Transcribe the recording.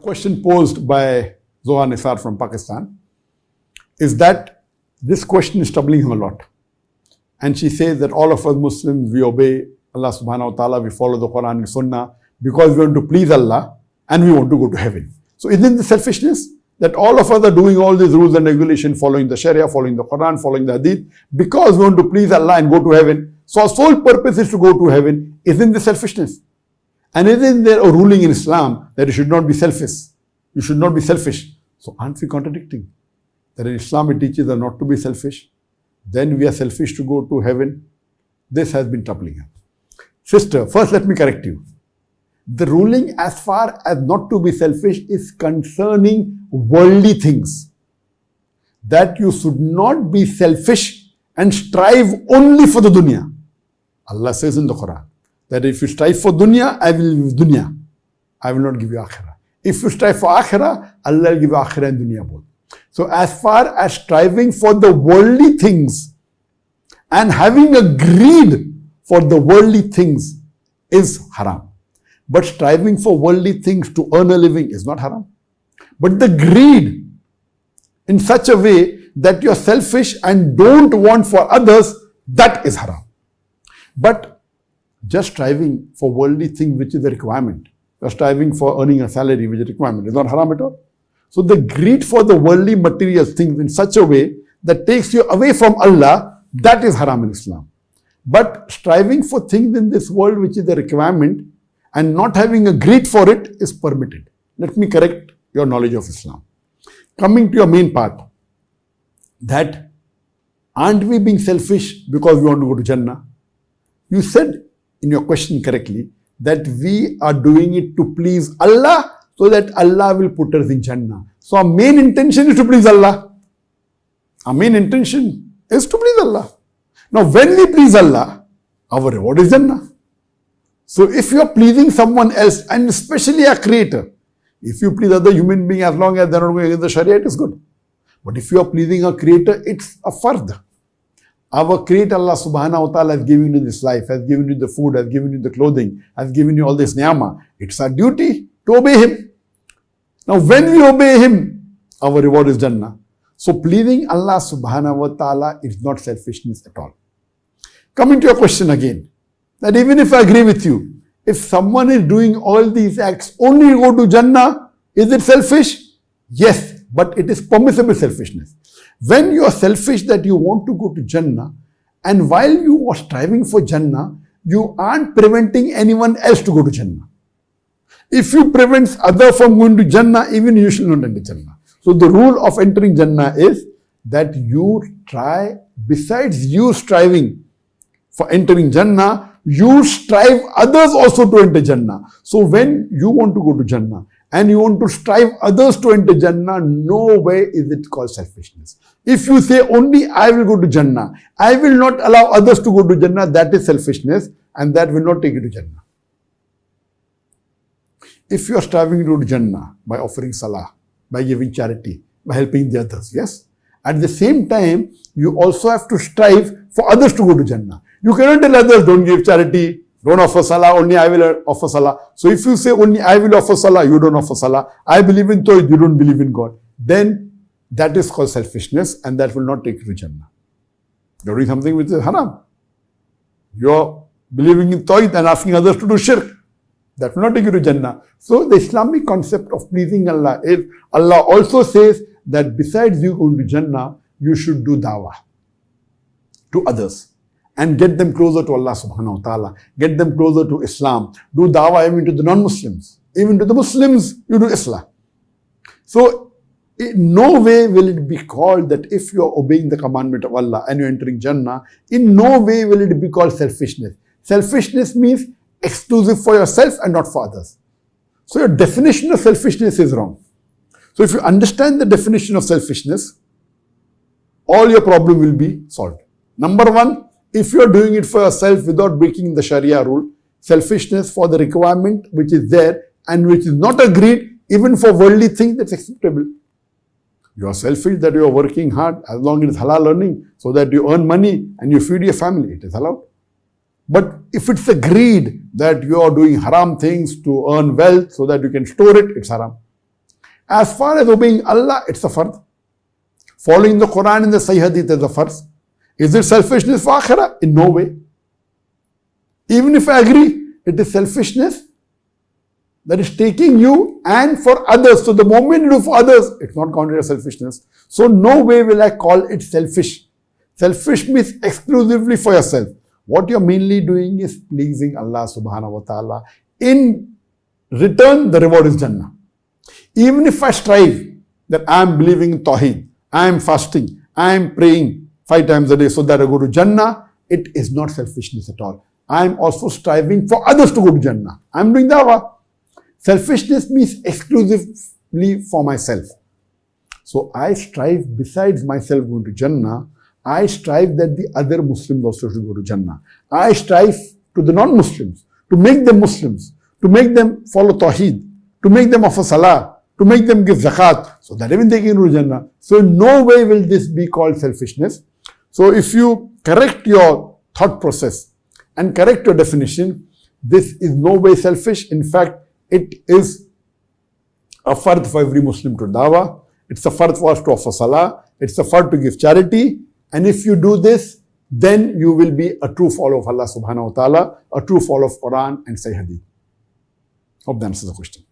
Question posed by Zoha Nisar from Pakistan is that this question is troubling him a lot. And she says that all of us Muslims, we obey Allah subhanahu wa ta'ala, we follow the Quran and Sunnah because we want to please Allah and we want to go to heaven. So isn't this selfishness? That all of us are doing all these rules and regulations, following the Sharia, following the Quran, following the Hadith, because we want to please Allah and go to heaven. So our sole purpose is to go to heaven. Isn't this selfishness? And isn't there a ruling in Islam that you should not be selfish? You should not be selfish. So aren't we contradicting? That in Islam it teaches us not to be selfish. Then we are selfish to go to heaven. This has been troubling her. Sister, first let me correct you. The ruling as far as not to be selfish is concerning worldly things. That you should not be selfish and strive only for the dunya. Allah says in the Quran that if you strive for dunya, I will give you dunya. I will not give you akhirah. If you strive for akhirah, Allah will give you akhirah and dunya both. So as far as striving for the worldly things and having a greed for the worldly things is haram. But striving for worldly things to earn a living is not haram. But the greed in such a way that you're selfish and don't want for others, that is haram. But just striving for worldly things, which is a requirement, you're striving for earning a salary, which is a requirement, is not haram at all. So the greed for the worldly material things in such a way that takes you away from Allah, that is haram in Islam. But striving for things in this world, which is a requirement, and not having a greed for it is permitted. Let me correct your knowledge of Islam. Coming to your main part, that aren't we being selfish because we want to go to Jannah? You said in your question correctly that we are doing it to please Allah so that Allah will put us in Jannah. So our main intention is to please Allah. Our main intention is to please Allah. Now when we please Allah, our reward is Jannah. So if you are pleasing someone else, and especially a creator, if you please other human beings as long as they are not going against the Sharia, it is good. But if you are pleasing a creator, it's a fard. Our creator Allah subhanahu wa ta'ala has given you this life, has given you the food, has given you the clothing, has given you all this ni'mah. It's our duty to obey Him. Now when we obey Him, our reward is Jannah. So pleasing Allah subhanahu wa ta'ala is not selfishness at all. Coming to your question again, that even if I agree with you, if someone is doing all these acts only to go to Jannah, is it selfish? Yes, but it is permissible selfishness. When you are selfish that you want to go to Jannah, and while you are striving for Jannah, you aren't preventing anyone else to go to Jannah. If you prevent others from going to Jannah, even you should not enter Jannah. So the rule of entering Jannah is that you try, besides you striving for entering Jannah, you strive others also to enter Jannah. So when you want to go to Jannah and you want to strive others to enter Jannah, no way is it called selfishness. If you say only I will go to Jannah, I will not allow others to go to Jannah, that is selfishness and that will not take you to Jannah. If you are striving to go to Jannah by offering salah, by giving charity, by helping the others, yes. At the same time, you also have to strive for others to go to Jannah. You cannot tell others, don't give charity, don't offer salah, only I will offer salah. So if you say only I will offer salah, you don't offer salah. I believe in Tawhid, you don't believe in God. Then that is called selfishness and that will not take you to Jannah. You're doing something which is haram. You're believing in Tawhid and asking others to do shirk. That will not take you to Jannah. So the Islamic concept of pleasing Allah is, Allah also says that besides you going to Jannah, you should do dawah to others and get them closer to Allah subhanahu wa ta'ala, get them closer to Islam, do dawah even to the non-Muslims, even to the Muslims, you do Islam. So in no way will it be called that if you are obeying the commandment of Allah and you are entering Jannah, in no way will it be called selfishness. Selfishness means exclusive for yourself and not for others. So your definition of selfishness is wrong. So if you understand the definition of selfishness, all your problem will be solved. Number one, if you are doing it for yourself without breaking the Sharia rule, selfishness for the requirement which is there and which is not agreed, even for worldly things, that's acceptable. You are selfish that you are working hard as long as it is halal earning so that you earn money and you feed your family, it is allowed. But if it's a greed that you are doing haram things to earn wealth so that you can store it, it's haram. As far as obeying Allah, it's a fard. Following the Quran and the Sahih Hadith is a fard. Is it selfishness for akhirah? In no way. Even if I agree, it is selfishness that is taking you and for others. So the moment you do for others, it's not counted as selfishness. So no way will I call it selfish. Selfish means exclusively for yourself. What you're mainly doing is pleasing Allah subhanahu wa ta'ala. In return, the reward is Jannah. Even if I strive that I am believing in Tawheed, I am fasting, I am praying 5 times a day so that I go to Jannah, it is not selfishness at all. I am also striving for others to go to Jannah. I am doing dawah. Selfishness means exclusively for myself. So I strive besides myself going to Jannah, I strive that the other Muslims also should go to Jannah. I strive to the non-Muslims, to make them Muslims, to make them follow Tawheed, to make them offer Salah, to make them give Zakat, so that even they can go to Jannah. So in no way will this be called selfishness. So if you correct your thought process and correct your definition, this is no way selfish. In fact, it is a fard for every Muslim to dawah. It's a fard for us to offer Salah. It's a fard to give charity. And if you do this, then you will be a true follower of Allah subhanahu wa ta'ala, a true follower of Quran and Sahih Hadith. Hope that answers the question.